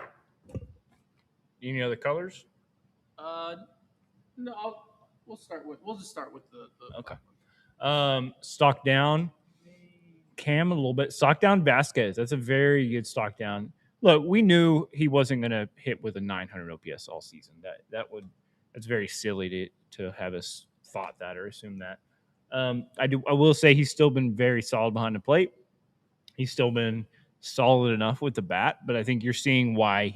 Any other colors? No. We'll just start with the okay. Stock down. Cam a little bit. Stock down Vasquez. That's a very good stock down. Look, we knew he wasn't going to hit with a 900 OPS all season. That's very silly to have us thought that or assume that. I will say he's still been very solid behind the plate. He's still been solid enough with the bat, but I think you're seeing why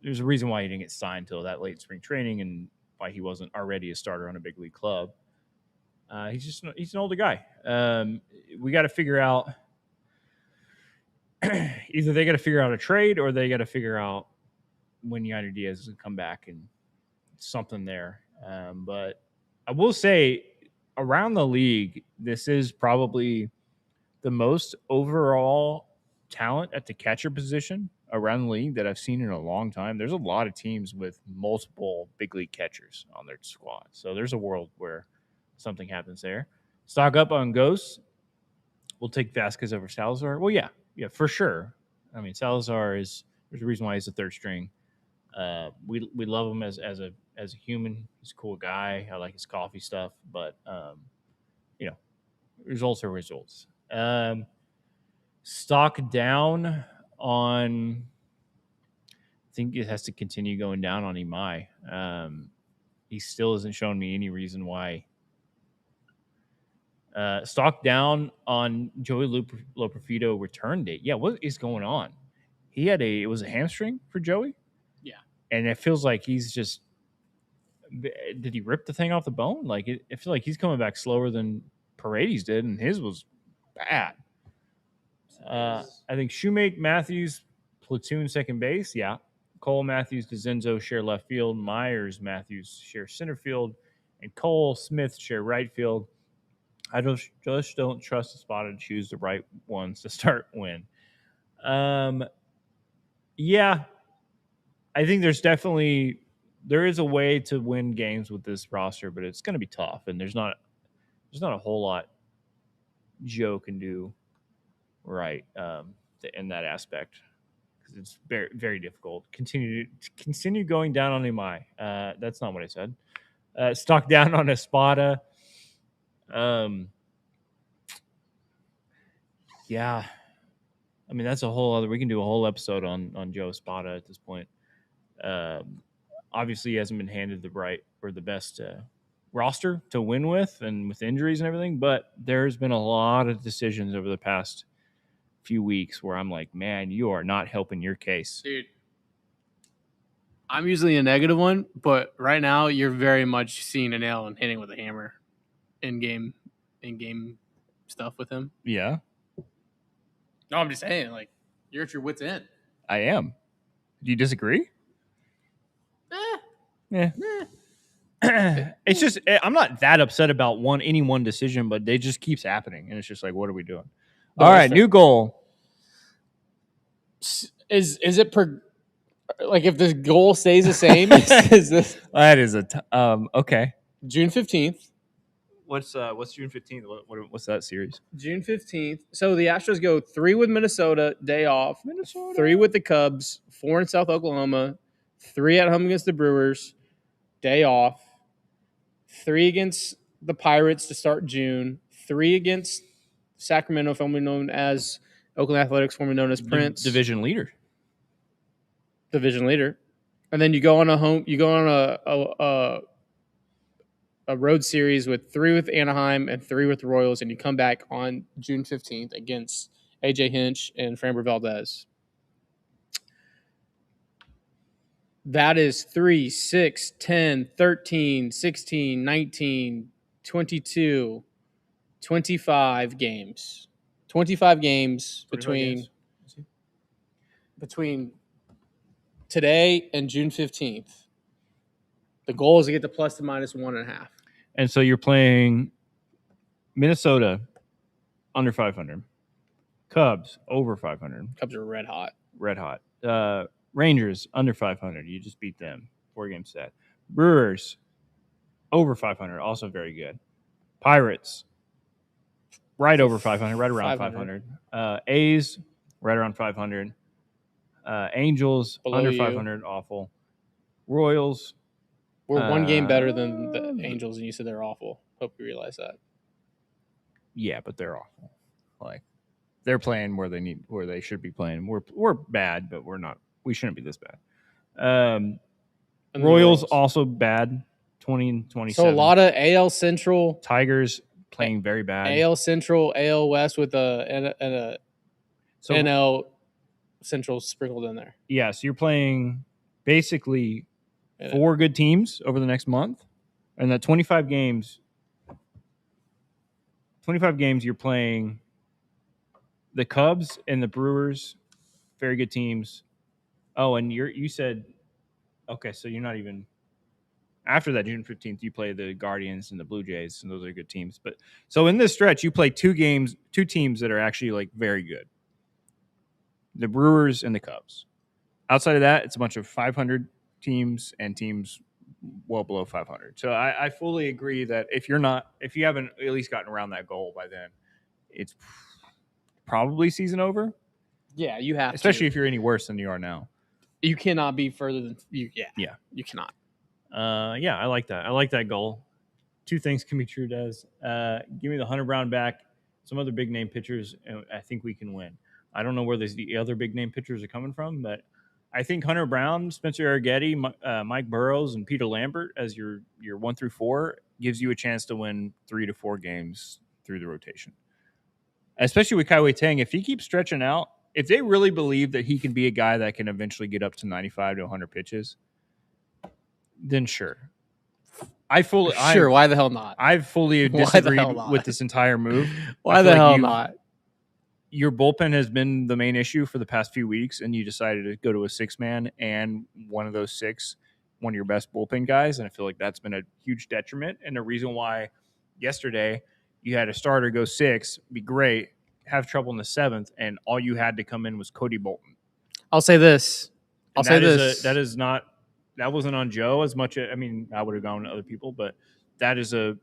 there's a reason why he didn't get signed till that late spring training and why he wasn't already a starter on a big league club. He's an older guy. We got to figure out either they got to figure out a trade or they got to figure out when Yainer Diaz is going to come back and something there. But I will say around the league, this is probably the most overall talent at the catcher position around the league that I've seen in a long time. There's a lot of teams with multiple big league catchers on their squad. So there's a world where something happens there. Stock up on Ghosts. We'll take Vasquez over Salazar. Well, yeah, for sure. I mean, Salazar there's a reason why he's the third string. We love him as a human. He's a cool guy. I like his coffee stuff, but Results are results. Stock down on. I think it has to continue going down on Imai. He still hasn't shown me any reason why. Stock down on Joey Loperfido return date. Yeah, what is going on? It was a hamstring for Joey. Yeah. And it feels like he's just. Did he rip the thing off the bone? Like I feel like he's coming back slower than Paredes did, and his was bad. I think Shoemake, Matthews, platoon second base. Yeah. Cole, Matthews, DeZenzo share left field. Myers, Matthews share center field. And Cole, Smith share right field. I just don't trust the spot to choose the right ones to start win. Yeah. I think there is a way to win games with this roster, but it's going to be tough. And there's not a whole lot Joe can do right in that aspect. It's very, very difficult. Continue going down on Imai. That's not what I said. Stock down on Espada. Yeah. I mean, that's a whole other. We can do a whole episode on Joe Espada at this point. Obviously, he hasn't been handed the right or the best roster to win with, and with injuries and everything. But there's been a lot of decisions over the past few weeks where I'm like, man, you are not helping your case, dude. I'm usually a negative one, but right now you're very much seeing a nail and hitting with a hammer in game stuff with him. Yeah. No, I'm just saying, like, you're at your wit's end. I am. Do you disagree? Yeah. It's just I'm not that upset about any one decision, but it just keeps happening, and it's just like, what are we doing? All right, new goal. Is it per? Like, if the goal stays the same, is this that is okay? June 15th. What's June 15th? What's that series? June 15th. So the Astros go 3 with Minnesota, day off. Minnesota. 3 with the Cubs, 4 in South Oklahoma, 3 at home against the Brewers, day off. 3 against the Pirates to start June. 3 against Sacramento, formerly known as Oakland Athletics, formerly known as Prince. Division leader. And then you go on a road series with 3 with Anaheim and 3 with the Royals, and you come back on June 15th against AJ Hinch and Framber Valdez. That is 3, 6, 10, 13, 16, 19, 22, 25 games. 25 games between today and June 15th. The goal is to get to plus to minus 1.5. And so you're playing Minnesota under 500, Cubs over 500. Cubs are red hot. Rangers under 500. You just beat them. 4 game set. Brewers over 500. Also very good. Pirates right over 500. Right around 500. A's right around 500. Angels below under 500. Awful. Royals. We're 1 game better than the Angels, and you said they're awful. Hope you realize that. Yeah, but they're awful. Like, they're playing where they should be playing. We're bad, but we're not. We shouldn't be this bad. Royals also bad, 20 and 27. So a lot of AL Central. Tigers playing very bad. AL Central, AL West with a NL Central sprinkled in there. Yeah, so you're playing basically 4 good teams over the next month, and that 25 games you're playing the Cubs and the Brewers, very good teams. Oh, and you said, okay, so you're not even after that June 15th. You play the Guardians and the Blue Jays, and those are good teams. But so in this stretch, you play 2 teams that are actually like very good, the Brewers and the Cubs. Outside of that, it's a bunch of 500 teams and teams well below 500. So I fully agree that if you haven't at least gotten around that goal by then, it's probably season over. Yeah, you have especially if you're any worse than you are now. You cannot be further than you. Yeah, you cannot. Yeah, I like that. I like that goal. 2 things can be true, Des. Give me the Hunter Brown back some other big name pitchers, and I think we can win. I don't know where the other big name pitchers are coming from, but I think Hunter Brown, Spencer Arrighetti, Mike Burrows, and Peter Lambert as your 1 through 4 gives you a chance to win 3 to 4 games through the rotation. Especially with Kaiwei Tang, if he keeps stretching out, if they really believe that he can be a guy that can eventually get up to 95 to 100 pitches, then sure. Why the hell not? I've fully disagreed with this entire move. Why the hell not? Your bullpen has been the main issue for the past few weeks, and you decided to go to a 6-man and one of those 6, one of your best bullpen guys, and I feel like that's been a huge detriment. And the reason why yesterday you had a starter go 6, be great, have trouble in the 7th, and all you had to come in was Cody Bolton. I'll say this. That wasn't on Joe as much. I mean, I would have gone to other people, but that is a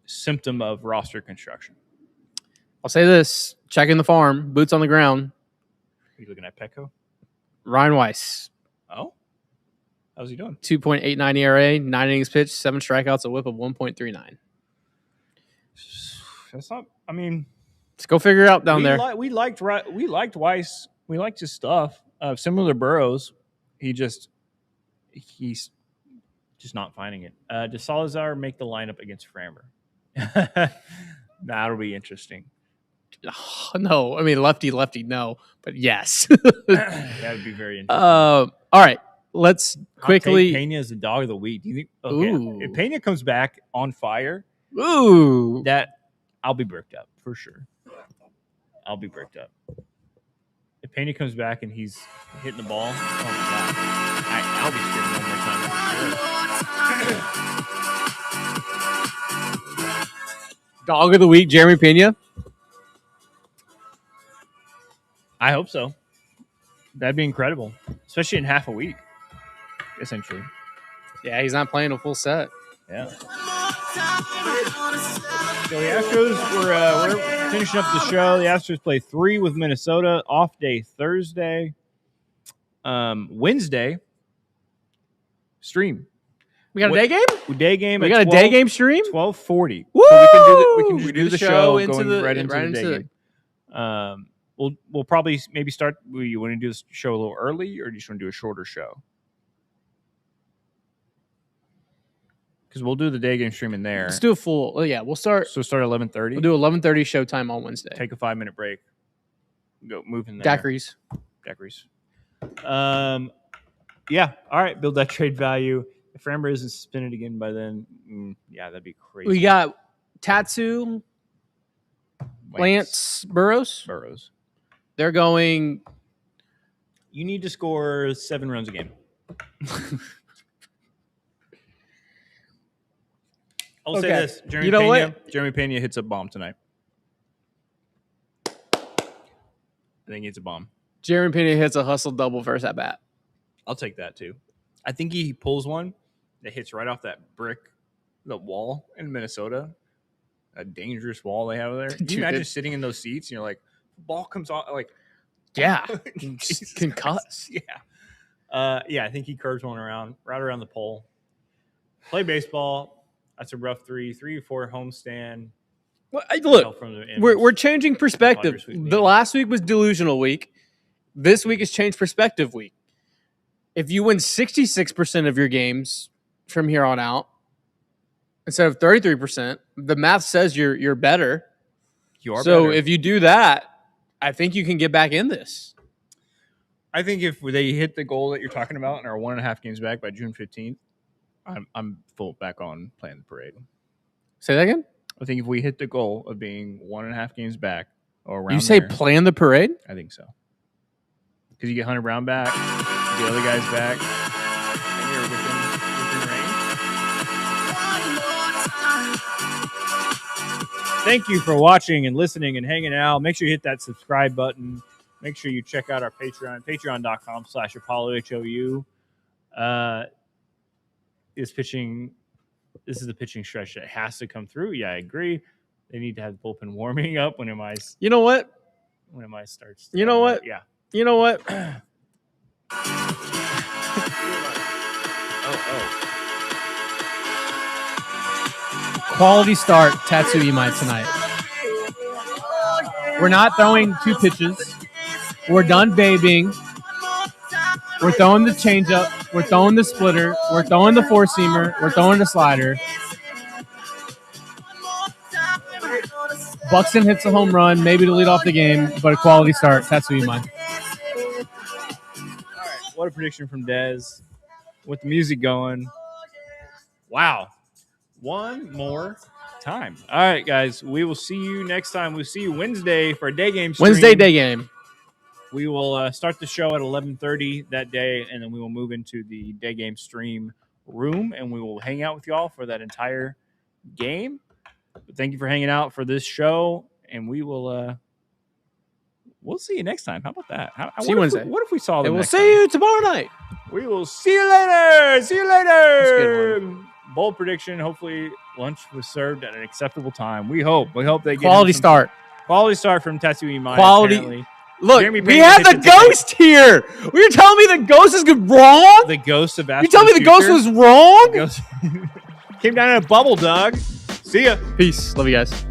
symptom of roster construction. I'll say this. Checking the farm. Boots on the ground. Are you looking at Petco? Ryan Weiss. Oh? How's he doing? 2.89 ERA, 9 innings pitched, 7 strikeouts, a whip of 1.39. That's not, I mean. Let's go figure it out down there. We liked Weiss. We liked his stuff. Similar to Burrows. He's just not finding it. Does Salazar make the lineup against Framber? That'll be interesting. No, I mean lefty, no, but yes. That would be very interesting. All right, let's quickly. Pena is the dog of the week. Do you think? Okay, if Pena comes back on fire, that I'll be bricked up for sure. I'll be bricked up. If Pena comes back and he's hitting the ball, oh my god, I'll be screaming one more time. Dog of the week, Jeremy Pena. I hope so. That'd be incredible, especially in half a week, essentially. Yeah, he's not playing a full set. Yeah. So the Astros, we're finishing up the show. The Astros play 3 with Minnesota. Off day Thursday. Wednesday, stream. We got a day game? Day game. We got a day game stream? 12:40. Woo! So we can just do the show going right into the day game. We'll probably maybe start. You want to do this show a little early, or do you just want to do a shorter show? Because we'll do the day game stream in there. Let's do a full. Oh, yeah, we'll start. So start at 11:30. We'll do 11:30 showtime on Wednesday. Take a 5-minute break. Go move in there. Daiquiris. Yeah. All right. Build that trade value. If Framber isn't suspended again by then, yeah, that'd be crazy. We got Tatsu, Lance, Burrows. They're going. You need to score 7 runs a game. I'll say this. Jeremy Pena hits a bomb tonight. I think it's a bomb. Jeremy Pena hits a hustle double versus at bat. I'll take that too. I think he pulls one that hits right off the wall in Minnesota. A dangerous wall they have there. Can you imagine sitting in those seats and you're like, ball comes off like, yeah, concuss. Yeah. I think he curves one right around the pole. Play baseball. That's a rough 3 or 4 homestand. Well, look, we're changing perspective. The last week was delusional week. This week is change perspective week. If you win 66% of your games from here on out instead of 33%, the math says you're better. You are so better. If you do that, I think you can get back in this. I think if they hit the goal that you're talking about and are 1.5 games back by June 15th, I'm full back on playing the parade. Say that again? I think if we hit the goal of being 1.5 games back or around you say there, playing the parade? I think so. Because you get Hunter Brown back, you get other guys back, and you're within range. Thank you for watching and listening and hanging out. Make sure you hit that subscribe button. Make sure you check out our Patreon, patreon.com/ApolloHOU. This is the pitching stretch that has to come through. Yeah, I agree. They need to have the bullpen warming up when MI. You know what? When MI starts. You know what? Yeah. You know what? Quality start, Tatsu Imai tonight. We're not throwing 2 pitches. We're done babying. We're throwing the changeup. We're throwing the splitter. We're throwing the 4-seamer. We're throwing the slider. Buxton hits a home run, maybe to lead off the game, but a quality start. That's who you mind. All right, what a prediction from Dez with the music going. Wow. One more time. All right, guys. We will see you next time. We'll see you Wednesday for a day game stream. Wednesday day game. We will start the show at 11:30 that day, and then we will move into the day game stream room, and we will hang out with y'all for that entire game. But thank you for hanging out for this show, and we will we'll see you next time. How about that? See you Wednesday. What if we saw them? And we'll see you tomorrow night. We will see you later. See you later. That's a good one. Bold prediction. Hopefully, lunch was served at an acceptable time. We hope. We hope they get Quality start. Quality start from Tattooing Maya. Quality. Apparently. Look, Jeremy we Payne have the hit the ticket. ghost here. You're telling me the ghost is wrong? The ghost of Astros You telling me the ghost was future? wrong? The ghost came down in a bubble, Doug. See ya. Peace. Love you guys.